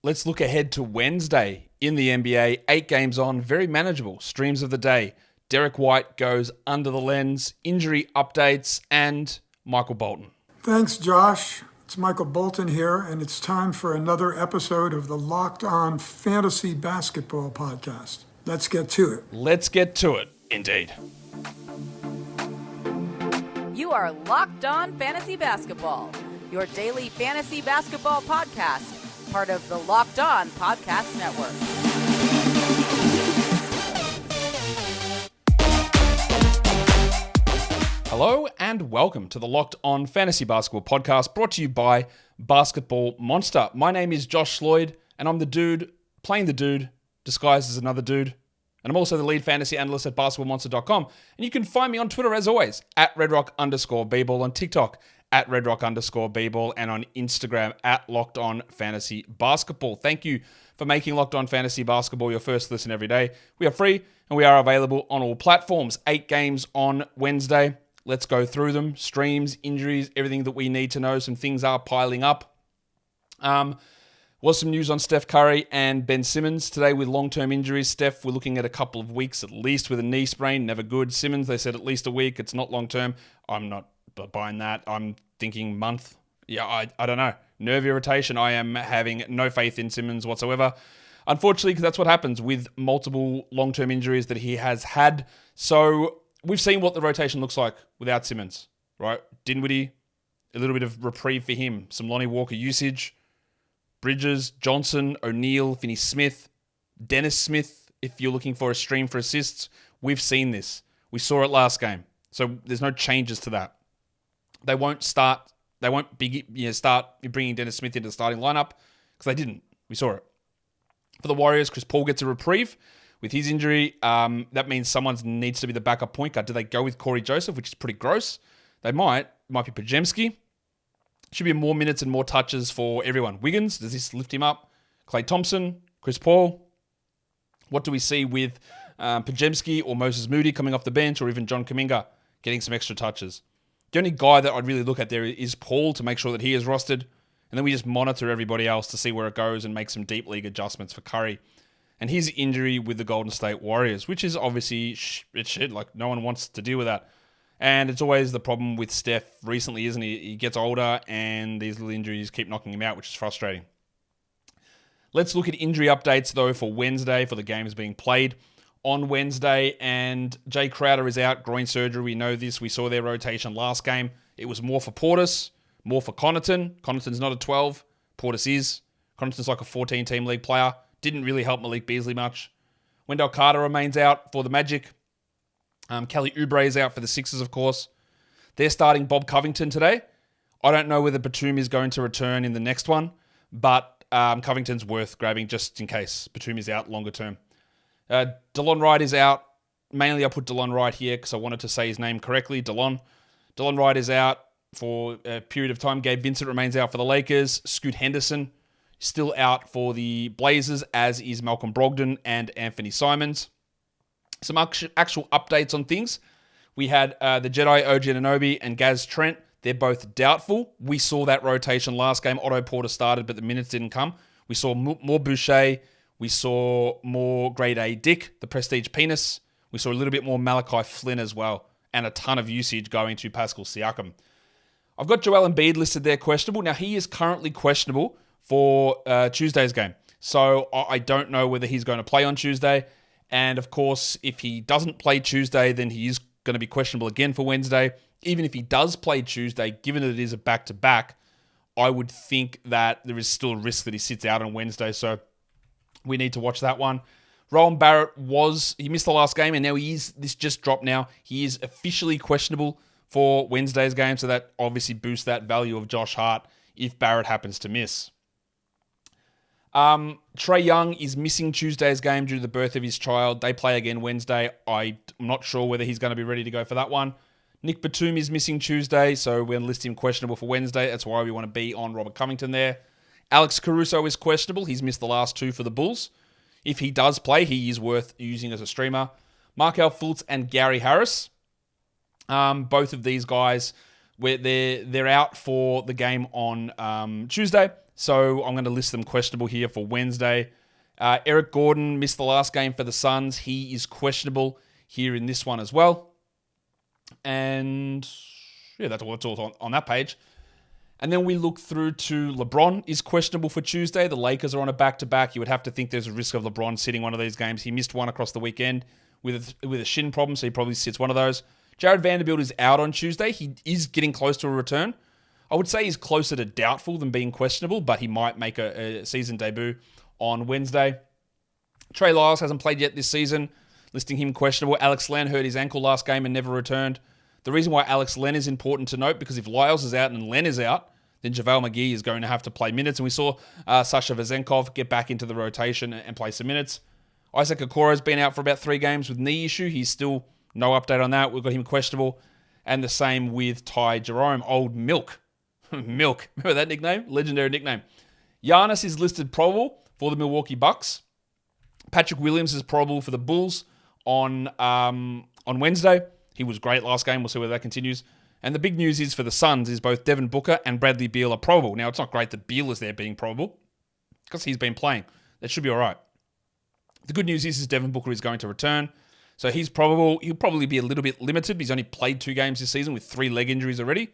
let's look ahead to Wednesday in the NBA. 8 games on, very manageable. Streams of the day. Derrick White goes under the lens, injury updates, and Michael Bolton. Thanks, Josh. It's Michael Bolton here, and it's time for another episode of the Locked On Fantasy Basketball Podcast. Let's get to it. Let's get to it, indeed. You are Locked On Fantasy Basketball, your daily fantasy basketball podcast, part of the Locked On Podcast Network. Hello and welcome to the Locked On Fantasy Basketball Podcast, brought to you by Basketball Monster. My name is Josh Lloyd, and I'm the dude playing the dude disguised as another dude. And I'm also the lead fantasy analyst at basketballmonster.com. And you can find me on Twitter, as always, at redrock_bball, on TikTok, at redrock_bball, and on Instagram, at Locked On Fantasy Basketball. Thank you for making Locked On Fantasy Basketball your first listen every day. We are free, and we are available on all platforms. 8 games on Wednesday. Let's go through them. Streams, injuries, everything that we need to know. Some things are piling up. Was some news on Steph Curry and Ben Simmons today with long-term injuries. Steph, we're looking at a couple of weeks at least with a knee sprain. Never good. Simmons, they said at least a week. It's not long-term. I'm not buying that. I'm thinking month. Yeah, I don't know. Nerve irritation. I am having no faith in Simmons whatsoever. Unfortunately, because that's what happens with multiple long-term injuries that he has had. So we've seen what the rotation looks like without Simmons, right? Dinwiddie, a little bit of reprieve for him. Some Lonnie Walker usage. Bridges, Johnson, O'Neal, Finney-Smith, Dennis Smith, if you're looking for a stream for assists. We've seen this. We saw it last game. So there's no changes to that. They won't start bringing Dennis Smith into the starting lineup because they didn't. We saw it. For the Warriors, Chris Paul gets a reprieve with his injury. That means someone needs to be the backup point guard. Do they go with Corey Joseph, which is pretty gross? They might. It might be Pajemski. Should be more minutes and more touches for everyone. Wiggins, does this lift him up? Klay Thompson, Chris Paul. What do we see with Pajemski or Moses Moody coming off the bench, or even John Kuminga getting some extra touches? The only guy that I'd really look at there is Paul to make sure that he is rostered. And then we just monitor everybody else to see where it goes and make some deep league adjustments for Curry. And his injury with the Golden State Warriors, which is obviously shit. Like, no one wants to deal with that. And it's always the problem with Steph recently, isn't he? He gets older and these little injuries keep knocking him out, which is frustrating. Let's look at injury updates, though, for Wednesday, for the games being played on Wednesday. And Jay Crowder is out, groin surgery. We know this. We saw their rotation last game. It was more for Portis, more for Connaughton. Connaughton's not a 12. Portis is. Connaughton's like a 14-team league player. Didn't really help Malik Beasley much. Wendell Carter remains out for the Magic. Kelly Oubre is out for the Sixers, of course. They're starting Bob Covington today. I don't know whether Batum is going to return in the next one, but Covington's worth grabbing just in case Batum is out longer term. DeLon Wright is out. Mainly I put DeLon Wright here because I wanted to say his name correctly. DeLon Wright is out for a period of time. Gabe Vincent remains out for the Lakers. Scoot Henderson still out for the Blazers, as is Malcolm Brogdon and Anthony Simons. Some actual updates on things. We had the Jedi, OG Anunoby, and Gaz Trent. They're both doubtful. We saw that rotation last game. Otto Porter started, but the minutes didn't come. We saw more Boucher. We saw more Grade A Dick, the Prestige Penis. We saw a little bit more Malachi Flynn as well, and a ton of usage going to Pascal Siakam. I've got Joel Embiid listed there questionable. Now, he is currently questionable for Tuesday's game. So I don't know whether he's going to play on Tuesday. And of course, if he doesn't play Tuesday, then he is going to be questionable again for Wednesday. Even if he does play Tuesday, given that it is a back-to-back, I would think that there is still a risk that he sits out on Wednesday. So we need to watch that one. Rowan Barrett he missed the last game, and now this just dropped now. He is officially questionable for Wednesday's game, so that obviously boosts that value of Josh Hart if Barrett happens to miss. Trae Young is missing Tuesday's game due to the birth of his child. They play again Wednesday. I'm not sure whether he's going to be ready to go for that one. Nick Batum is missing Tuesday, so we're going to list him questionable for Wednesday. That's why we want to be on Robert Covington there. Alex Caruso is questionable. He's missed the last 2 for the Bulls. If he does play, he is worth using as a streamer. Markelle Fultz and Gary Harris. Both of these guys, they're out for the game on Tuesday. So I'm going to list them questionable here for Wednesday. Eric Gordon missed the last game for the Suns. He is questionable here in this one as well. And yeah, that's all on that page. And then we look through to LeBron is questionable for Tuesday. The Lakers are on a back-to-back. You would have to think there's a risk of LeBron sitting one of these games. He missed one across the weekend with a shin problem, so he probably sits one of those. Jared Vanderbilt is out on Tuesday. He is getting close to a return. I would say he's closer to doubtful than being questionable, but he might make a season debut on Wednesday. Trey Lyles hasn't played yet this season, listing him questionable. Alex Len hurt his ankle last game and never returned. The reason why Alex Len is important to note, because if Lyles is out and Len is out, then JaVale McGee is going to have to play minutes. And we saw Sasha Vezenkov get back into the rotation and play some minutes. Isaac Okoro's been out for about 3 games with knee issue. He's still no update on that. We've got him questionable. And the same with Ty Jerome, Old Milk. Milk. Remember that nickname? Legendary nickname. Giannis is listed probable for the Milwaukee Bucks. Patrick Williams is probable for the Bulls on Wednesday. He was great last game. We'll see whether that continues. And the big news is for the Suns is both Devin Booker and Bradley Beal are probable. Now, it's not great that Beal is there being probable because he's been playing. That should be all right. The good news is Devin Booker is going to return. So he's probable. He'll probably be a little bit limited. He's only played 2 games this season with 3 leg injuries already.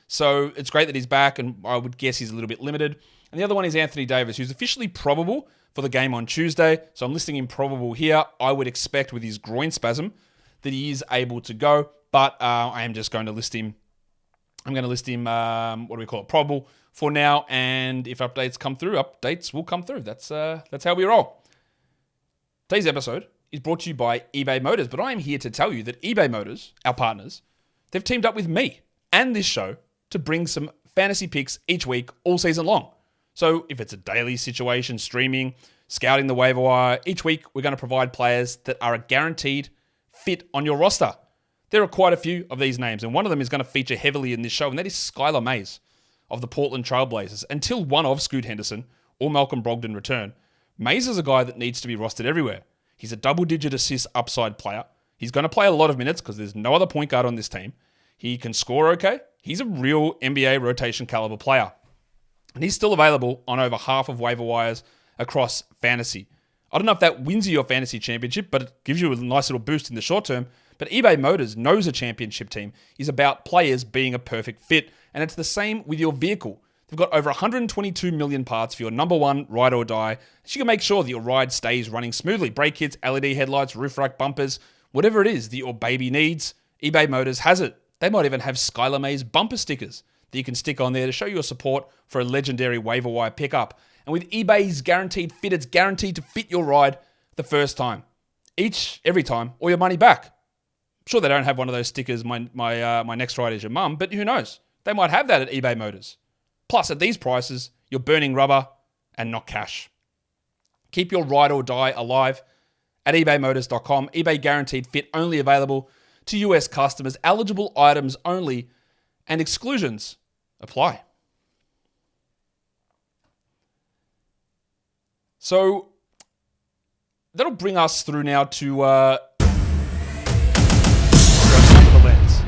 So it's great that he's back, and I would guess he's a little bit limited. And the other one is Anthony Davis, who's officially probable for the game on Tuesday. So I'm listing him probable here. I would expect with his groin spasm that he is able to go, but I am just going to list him. I'm going to list him, probable for now. And if updates come through, updates will come through. That's how we roll. Today's episode is brought to you by eBay Motors, but I am here to tell you that eBay Motors, our partners, they've teamed up with me and this show to bring some fantasy picks each week, all season long. So if it's a daily situation, streaming, scouting the waiver wire, each week we're going to provide players that are a guaranteed fit on your roster. There are quite a few of these names, and one of them is going to feature heavily in this show, and that is Skylar Mays of the Portland Trailblazers. Until one of Scoot Henderson or Malcolm Brogdon return, Mays is a guy that needs to be rostered everywhere. He's a double-digit assist upside player. He's going to play a lot of minutes because there's no other point guard on this team. He can score okay. He's a real NBA rotation caliber player. And he's still available on over half of waiver wires across fantasy. I don't know if that wins you your fantasy championship, but it gives you a nice little boost in the short term. But eBay Motors knows a championship team is about players being a perfect fit. And it's the same with your vehicle. They've got over 122 million parts for your number one ride or die. So you can make sure that your ride stays running smoothly. Brake kits, LED headlights, roof rack bumpers, whatever it is that your baby needs, eBay Motors has it. They might even have Skylar Mays bumper stickers that you can stick on there to show your support for a legendary waiver wire pickup. And with eBay's guaranteed fit, it's guaranteed to fit your ride the first time. Every time, or your money back. I'm sure they don't have one of those stickers, my next ride is your mum, but who knows? They might have that at eBay Motors. Plus, at these prices, you're burning rubber and not cash. Keep your ride or die alive at ebaymotors.com. eBay guaranteed fit only available to US customers, eligible items only, and exclusions apply. So that'll bring us through now to under the lens.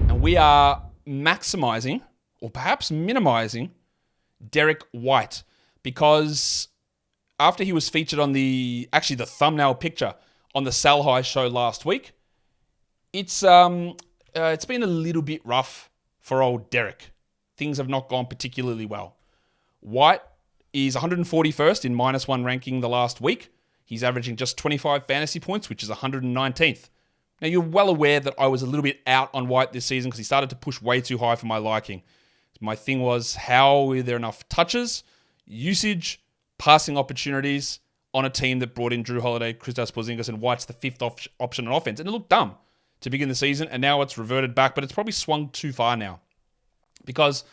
And we are maximizing, or perhaps minimizing, Derrick White, because after he was featured on the thumbnail picture on the Sal High show last week, it's been a little bit rough for old Derrick. Things have not gone particularly well. White is 141st in -1 ranking the last week. He's averaging just 25 fantasy points, which is 119th. Now, you're well aware that I was a little bit out on White this season because he started to push way too high for my liking. My thing was, how were there enough touches, usage, passing opportunities on a team that brought in Drew Holiday, Kristaps Porzingis, and White's the 5th option on offense? And it looked dumb to begin the season, and now it's reverted back, but it's probably swung too far now. Because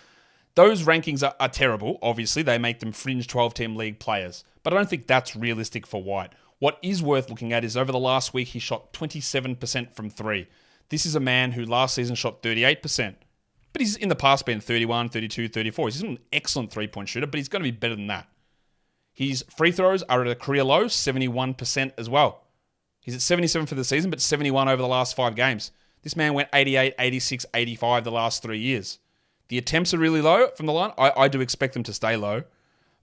those rankings are terrible. Obviously, they make them fringe 12-team league players. But I don't think that's realistic for White. What is worth looking at is over the last week, he shot 27% from 3. This is a man who last season shot 38%. But he's in the past been 31, 32, 34. He's an excellent three-point shooter, but he's going to be better than that. His free throws are at a career low, 71% as well. He's at 77 for the season, but 71 over the last 5 games. This man went 88, 86, 85 the last 3 years. The attempts are really low from the line. I do expect them to stay low.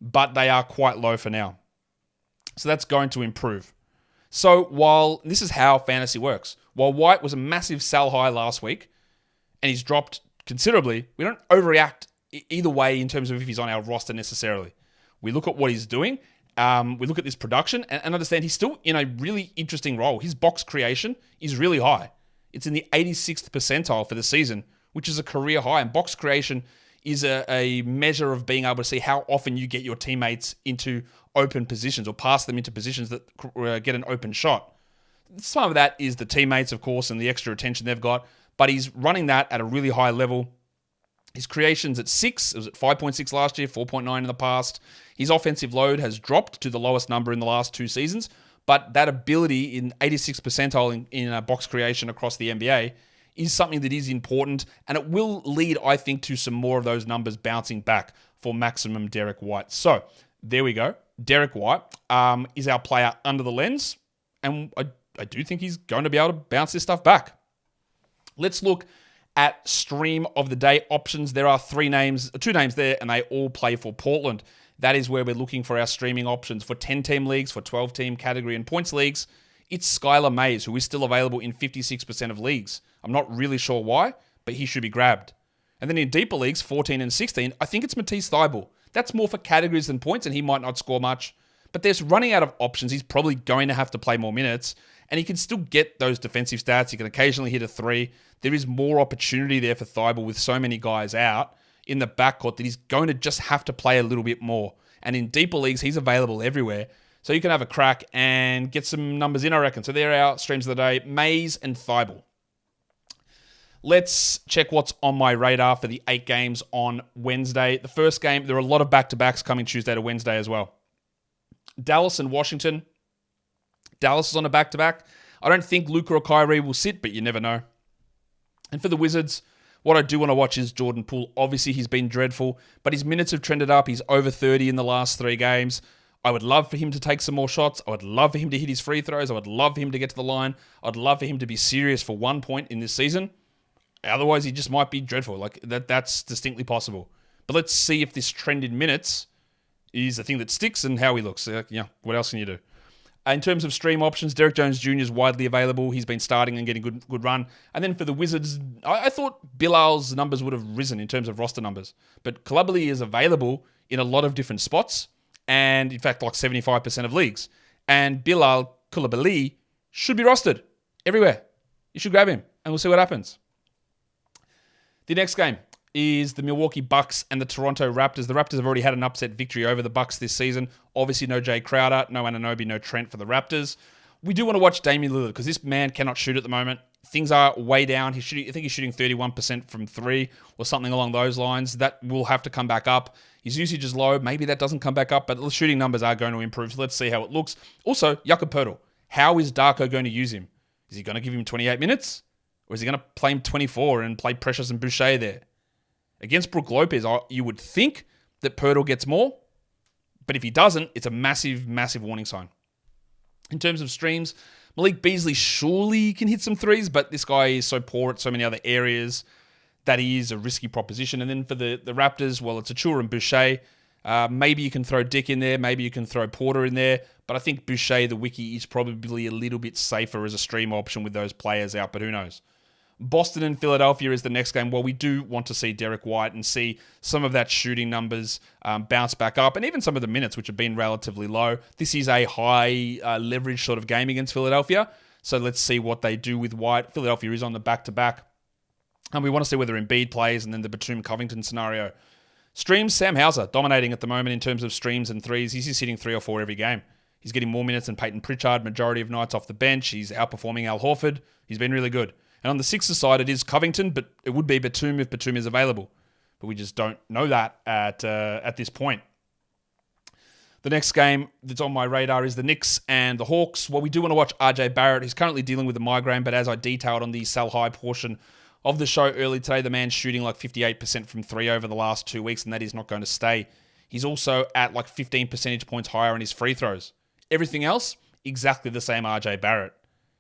but they are quite low for now. So that's going to improve. So while this is how fantasy works, while White was a massive sell high last week and he's dropped considerably, we don't overreact either way in terms of if he's on our roster necessarily. We look at what he's doing. We look at this production and understand he's still in a really interesting role. His box creation is really high. It's in the 86th percentile for the season, which is a career high. And box creation is a measure of being able to see how often you get your teammates into open positions or pass them into positions that get an open shot. Some of that is the teammates, of course, and the extra attention they've got, but he's running that at a really high level. His creation's at 6. It was at 5.6 last year, 4.9 in the past. His offensive load has dropped to the lowest number in the last 2 seasons, but that ability in 86th percentile in box creation across the NBA is something that is important, and it will lead, I think, to some more of those numbers bouncing back for maximum Derrick White. So there we go. Derrick White is our player under the lens, and I do think he's going to be able to bounce this stuff back. Let's look at stream of the day options. There are 2 names there, and they all play for Portland. That is where we're looking for our streaming options for 10-team leagues, for 12-team category and points leagues. It's Skylar Mays, who is still available in 56% of leagues. I'm not really sure why, but he should be grabbed. And then in deeper leagues, 14 and 16, I think it's Matisse Thybulle. That's more for categories than points, and he might not score much. But there's running out of options. He's probably going to have to play more minutes, and he can still get those defensive stats. He can occasionally hit a 3. There is more opportunity there for Thybulle with so many guys out in the backcourt that he's going to just have to play a little bit more. And in deeper leagues, he's available everywhere. So you can have a crack and get some numbers in, I reckon. So there are our streams of the day, Mays and Thybulle. Let's check what's on my radar for the 8 games on Wednesday. The first game, there are a lot of back-to-backs coming Tuesday to Wednesday as well. Dallas and Washington. Dallas is on a back-to-back. I don't think Luka or Kyrie will sit, but you never know. And for the Wizards, what I do want to watch is Jordan Poole. Obviously, he's been dreadful, but his minutes have trended up. He's over 30 in the last 3 games. I would love for him to take some more shots. I would love for him to hit his free throws. I would love for him to get to the line. I'd love for him to be serious for 1 point in this season. Otherwise, he just might be dreadful. That's distinctly possible. But let's see if this trend in minutes is a thing that sticks and how he looks. What else can you do? In terms of stream options, Derrick Jones Jr. is widely available. He's been starting and getting good run. And then for the Wizards, I thought Bilal's numbers would have risen in terms of roster numbers. But Coulibaly is available in a lot of different spots. And in fact, like 75% of leagues. And Bilal Coulibaly should be rostered everywhere. You should grab him and we'll see what happens. The next game is the Milwaukee Bucks and the Toronto Raptors. The Raptors have already had an upset victory over the Bucks this season. Obviously, no Jay Crowder, no Anunoby, no Trent for the Raptors. We do want to watch Damian Lillard because this man cannot shoot at the moment. Things are way down. I think he's shooting 31% from 3 or something along those lines. That will have to come back up. His usage is low. Maybe that doesn't come back up, but the shooting numbers are going to improve. So let's see how it looks. Also, Jakob Poeltl. How is Darko going to use him? Is he going to give him 28 minutes? Or is he going to play him 24 and play Precious and Boucher there? Against Brook Lopez, you would think that Poeltl gets more, but if he doesn't, it's a massive, massive warning sign. In terms of streams, Malik Beasley surely can hit some 3s, but this guy is so poor at so many other areas that he is a risky proposition. And then for the Raptors, well, it's Achua and Boucher. Maybe you can throw Dick in there. Maybe you can throw Porter in there. But I think Boucher, the wiki, is probably a little bit safer as a stream option with those players out, but who knows? Boston and Philadelphia is the next game. Well, we do want to see Derrick White and see some of that shooting numbers bounce back up, and even some of the minutes, which have been relatively low. This is a high leverage sort of game against Philadelphia, so let's see what they do with White. Philadelphia is on the back-to-back, and we want to see whether Embiid plays, and then the Batum-Covington scenario. Streams, Sam Hauser dominating at the moment in terms of streams and 3s. He's just hitting 3 or 4 every game. He's getting more minutes than Peyton Pritchard, majority of nights off the bench. He's outperforming Al Horford. He's been really good. And on the Sixers side, it is Covington, but it would be Batum if Batum is available. But we just don't know that at this point. The next game that's on my radar is the Knicks and the Hawks. Well, we do want to watch RJ Barrett. He's currently dealing with a migraine, but as I detailed on the sell high portion of the show early today, the man's shooting like 58% from 3 over the last 2 weeks, and that is not going to stay. He's also at like 15 percentage points higher on his free throws. Everything else, exactly the same RJ Barrett.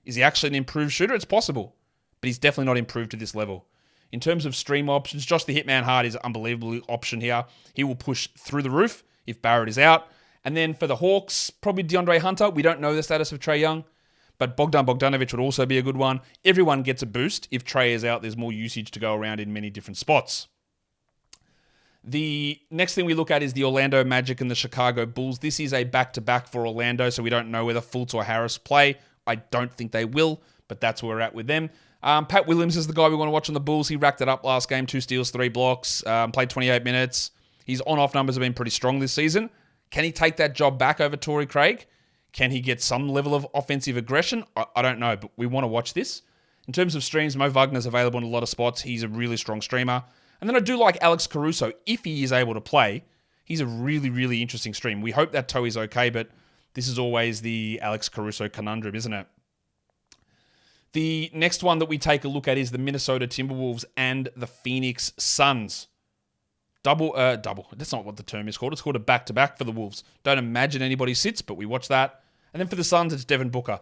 Is he actually an improved shooter? It's possible, but he's definitely not improved to this level. In terms of stream options, Josh the Hitman Hart is an unbelievable option here. He will push through the roof if Barrett is out. And then for the Hawks, probably DeAndre Hunter. We don't know the status of Trae Young, but Bogdan Bogdanovic would also be a good one. Everyone gets a boost. If Trae is out, there's more usage to go around in many different spots. The next thing we look at is the Orlando Magic and the Chicago Bulls. This is a back-to-back for Orlando, so we don't know whether Fultz or Harris play. I don't think they will, but that's where we're at with them. Pat Williams is the guy we want to watch on the Bulls. He racked it up last game, 2 steals, 3 blocks, played 28 minutes. His on-off numbers have been pretty strong this season. Can he take that job back over Torrey Craig? Can he get some level of offensive aggression? I don't know, but we want to watch this. In terms of streams, Mo Wagner's available in a lot of spots. He's a really strong streamer. And then I do like Alex Caruso. If he is able to play, he's a really, really interesting stream. We hope that toe is okay, but this is always the Alex Caruso conundrum, isn't it? The next one that we take a look at is the Minnesota Timberwolves and the Phoenix Suns. Double. That's not what the term is called. It's called a back-to-back for the Wolves. Don't imagine anybody sits, but we watch that. And then for the Suns, it's Devin Booker.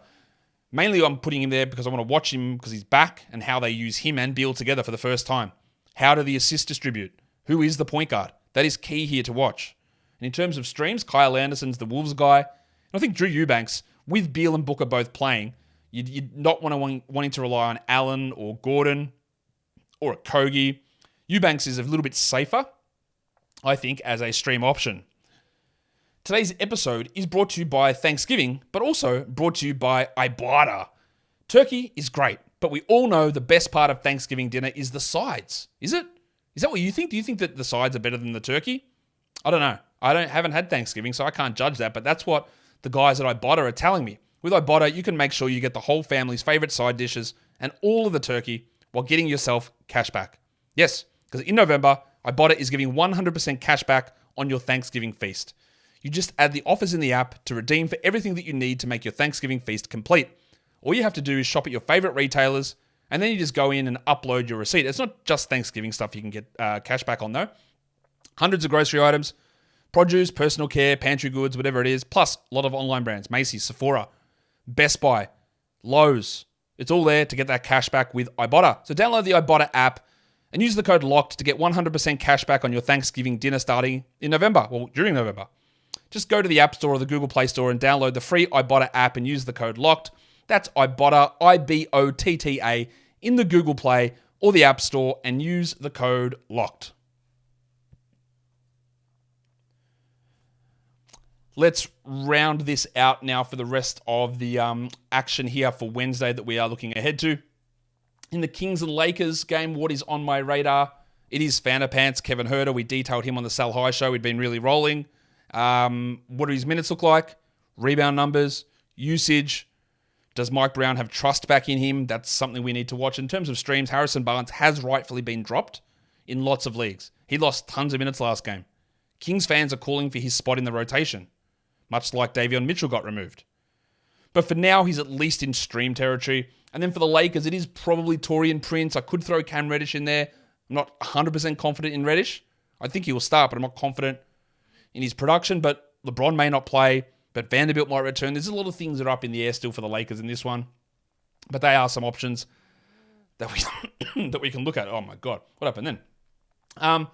Mainly, I'm putting him there because I want to watch him because he's back and how they use him and Beal together for the first time. How do the assists distribute? Who is the point guard? That is key here to watch. And in terms of streams, Kyle Anderson's the Wolves guy. And I think Drew Eubanks, with Beal and Booker both playing, you'd not wanting to rely on Allen or Gordon or a Kogi. Eubanks is a little bit safer, I think, as a stream option. Today's episode is brought to you by Thanksgiving, but also brought to you by iBot. Turkey is great, but we all know the best part of Thanksgiving dinner is the sides. Is it? Is that what you think? Do you think that the sides are better than the turkey? I don't know. Haven't had Thanksgiving, so I can't judge that, but that's what the guys at iBot are telling me. With iBot, you can make sure you get the whole family's favorite side dishes and all of the turkey while getting yourself cash back. Yes, because in November, iBot is giving 100% cash back on your Thanksgiving feast. You just add the offers in the app to redeem for everything that you need to make your Thanksgiving feast complete. All you have to do is shop at your favorite retailers, and then you just go in and upload your receipt. It's not just Thanksgiving stuff you can get cash back on, though. Hundreds of grocery items, produce, personal care, pantry goods, whatever it is, plus a lot of online brands, Macy's, Sephora, Best Buy, Lowe's. It's all there to get that cash back with iBot. So download the iBot app and use the code LOCKED to get 100% cash back on your Thanksgiving dinner starting in November, well, during November. Just go to the App Store or the Google Play Store and download the free iBotta app and use the code LOCKED. That's iBotta, iBotta, in the Google Play or the App Store and use the code LOCKED. Let's round this out now for the rest of the action here for Wednesday that we are looking ahead to. In the Kings and Lakers game, what is on my radar? It is Fanapants, Kevin Huerter. We detailed him on the Sal High show. He'd been really rolling. What do his minutes look like? Rebound numbers, usage. Does Mike Brown have trust back in him? That's something we need to watch. In terms of streams, Harrison Barnes has rightfully been dropped in lots of leagues. He lost tons of minutes last game. Kings fans are calling for his spot in the rotation, much like Davion Mitchell got removed. But for now, he's at least in stream territory. And then for the Lakers, it is probably Taurean Prince. I could throw Cam Reddish in there. I'm not 100% confident in Reddish. I think he will start, but I'm not confident in his production. But LeBron may not play, but Vanderbilt might return. There's a lot of things that are up in the air still for the Lakers in this one. But they are some options that we can look at. Oh my God, what happened then?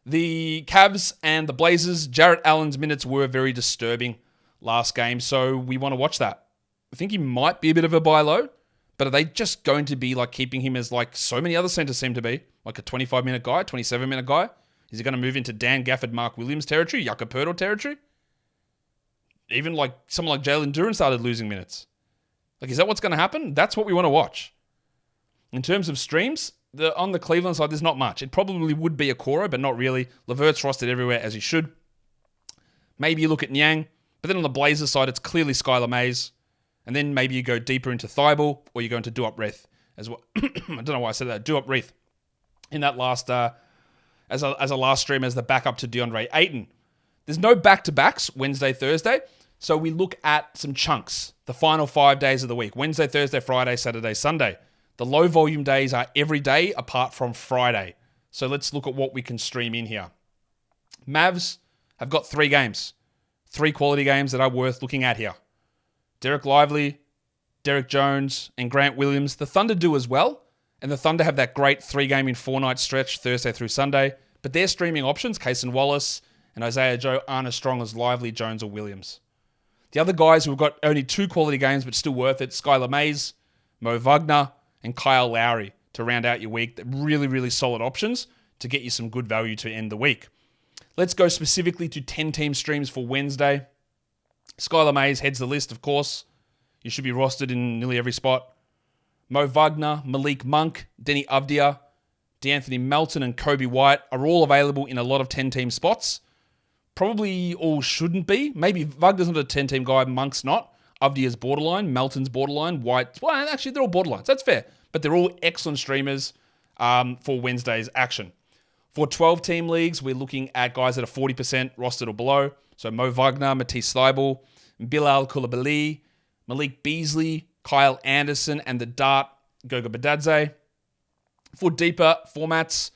The Cavs and the Blazers, Jarrett Allen's minutes were very disturbing last game, so we want to watch that. I think he might be a bit of a buy low, but are they just going to be like keeping him as like so many other centers seem to be, like a 25-minute guy, 27-minute guy? Is he going to move into Dan Gafford, Mark Williams territory, Yucca Purtle territory? Even like someone like Jalen Duren started losing minutes. Like, is that what's going to happen? That's what we want to watch. In terms of streams, on the Cleveland side, there's not much. It probably would be a Okoro, but not really. Levert's rostered everywhere as he should. Maybe you look at Niang, but then on the Blazers side, it's clearly Skylar Mays. And then maybe you go deeper into Thibault, or you go into Duop Reith as well. I don't know why I said that. Duop Reith in that last, as a last stream as the backup to DeAndre Ayton. There's no back-to-backs Wednesday, Thursday. So we look at some chunks, the final 5 days of the week, Wednesday, Thursday, Friday, Saturday, Sunday. The low volume days are every day apart from Friday. So let's look at what we can stream in here. Mavs have got 3 games, 3 quality games that are worth looking at here. Derek Lively, Derek Jones, and Grant Williams. The Thunder do as well. And the Thunder have that great 3-game in 4-night stretch, Thursday through Sunday. But their streaming options, Cason Wallace and Isaiah Joe aren't as strong as Lively, Jones, or Williams. The other guys who have got only 2 quality games but still worth it, Skylar Mays, Mo Wagner, and Kyle Lowry to round out your week. They're really, really solid options to get you some good value to end the week. Let's go specifically to 10-team streams for Wednesday. Skylar Mays heads the list, of course. You should be rostered in nearly every spot. Mo Wagner, Malik Monk, Denny Avdia, DeAnthony Melton, and Kobe White are all available in a lot of 10-team spots. Probably all shouldn't be. Maybe Wagner's not a 10-team guy, Monk's not. Avdia's borderline, Melton's borderline, White. Well, actually, they're all borderlines. That's fair. But they're all excellent streamers for Wednesday's action. For 12-team leagues, we're looking at guys that are 40% rostered or below. So Mo Wagner, Matisse Thybulle, Bilal Coulibaly, Malik Beasley, Kyle Anderson, and the Dart, Goga Badadze. For deeper formats,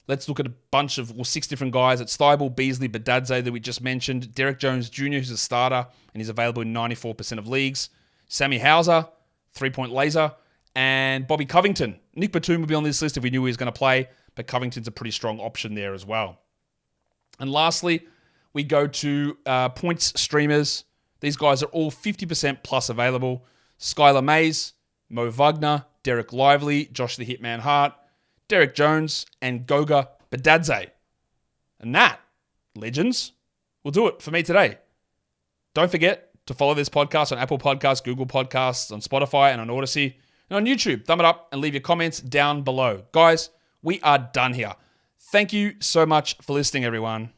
let's look at a bunch of, 6 different guys. It's Thybulle, Beasley, Badadze that we just mentioned. Derrick Jones Jr., who's a starter, and he's available in 94% of leagues. Sammy Hauser, 3-point laser, and Bobby Covington. Nick Batum would be on this list if we knew he was going to play, but Covington's a pretty strong option there as well. And lastly, we go to points streamers. These guys are all 50% plus available. Skylar Mays, Mo Wagner, Derek Lively, Josh the Hitman Hart, Derek Jones, and Goga Badadze. And that, legends, will do it for me today. Don't forget to follow this podcast on Apple Podcasts, Google Podcasts, on Spotify, and on Odyssey. And on YouTube, thumb it up and leave your comments down below. Guys, we are done here. Thank you so much for listening, everyone.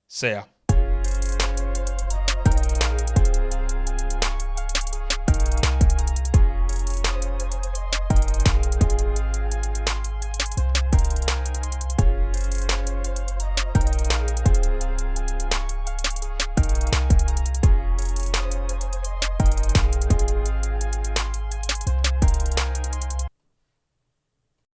See ya.